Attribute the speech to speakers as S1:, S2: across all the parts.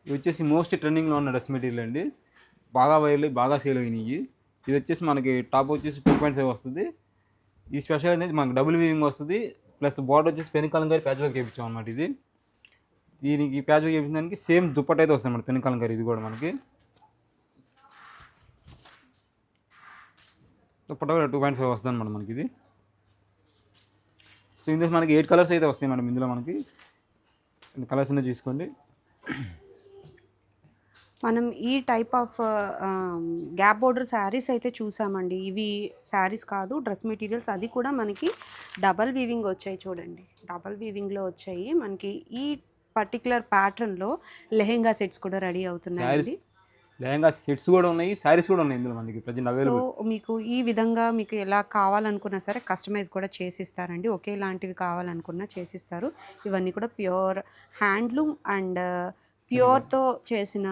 S1: ఇవి వచ్చేసి మోస్ట్ ట్రెండింగ్లో ఉన్న డ్రెస్ మెటీరియల్ అండి. బాగా వైర్లు బాగా సేల్ అయినాయి. ఇది వచ్చేసి మనకి టాప్ వచ్చేసి 2.5 వస్తుంది. ఈ స్పెషల్ అనేది మనకి డబుల్ వీవింగ్ వస్తుంది. ప్లస్ బార్డర్ వచ్చేసి పెన్ కలంకారీ ప్యాచ్ వర్క్ చేయించాం అనమాట. దీనికి ప్యాచ్ వర్క్ చేయించిన దానికి సేమ్ దుప్పట అయితే వస్తుంది అనమాట. పెన్ కలంకారీ ఇది కూడా మనకి దుప్పట 2.5 వస్తుంది అనమాట మనకి ఇది. సో ఇందులో మనకి 8 కలర్స్ అయితే వస్తాయి మేడం. ఇందులో మనకి కలర్స్ అనేది తీసుకోండి.
S2: మనం ఈ type of gap border saris అయితే చూసామండి. ఇవి శారీస్ కాదు, డ్రెస్ మెటీరియల్స్. అది కూడా మనకి డబల్ వీవింగ్ వచ్చాయి చూడండి. డబల్ వీవింగ్లో వచ్చాయి మనకి. ఈ పర్టికులర్ ప్యాటర్న్లో లెహెంగా సెట్స్ కూడా రెడీ అవుతున్నాయండి.
S1: లెహంగా సెట్స్ కూడా ఉన్నాయి, శారీస్ కూడా ఉన్నాయి ఇందులో మనకి ప్రజెంట్ అవైలబుల్.
S2: సో మీకు ఈ విధంగా మీకు ఎలా కావాలనుకున్నా సరే కస్టమైజ్ కూడా చేసిస్తారండి. ఒకేలాంటివి కావాలనుకున్నా చేసిస్తారు. ఇవన్నీ కూడా ప్యూర్ హ్యాండ్లూమ్ అండ్ ప్యూర్తో చేసిన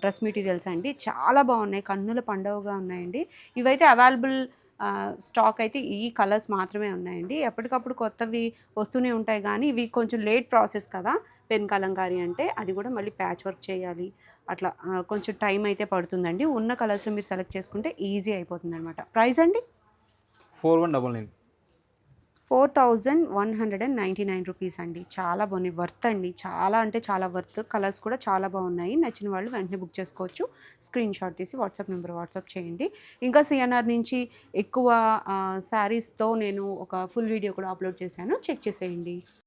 S2: డ్రెస్ మెటీరియల్స్ అండి. చాలా బాగున్నాయి, కన్నుల పండుగగా ఉన్నాయండి. ఇవైతే అవైలబుల్ స్టాక్ అయితే ఈ కలర్స్ మాత్రమే ఉన్నాయండి. ఎప్పటికప్పుడు కొత్తవి వస్తూనే ఉంటాయి, కానీ ఇవి కొంచెం లేట్ ప్రాసెస్ కదా. పెన్ కలంకారీ అంటే అది కూడా మళ్ళీ ప్యాచ్ వర్క్ చేయాలి, అట్లా కొంచెం టైం అయితే పడుతుందండి. ఉన్న కలర్స్లో మీరు సెలెక్ట్ చేసుకుంటే ఈజీ అయిపోతుంది అనమాట. ప్రైస్ అండి
S1: 4199.
S2: 4199 రూపీస్ అండి. చాలా బాగున్నాయి, వర్త్ అండి. చాలా అంటే చాలా వర్త్. కలర్స్ కూడా చాలా బాగున్నాయి. నచ్చిన వాళ్ళు వెంటనే బుక్ చేసుకోవచ్చు. స్క్రీన్ షాట్ తీసి వాట్సాప్ నెంబర్ వాట్సాప్ చేయండి. ఇంకా సిఎన్ఆర్ నుంచి ఎక్కువ శారీస్తో నేను ఒక ఫుల్ వీడియో కూడా అప్లోడ్ చేశాను, చెక్ చేసేయండి.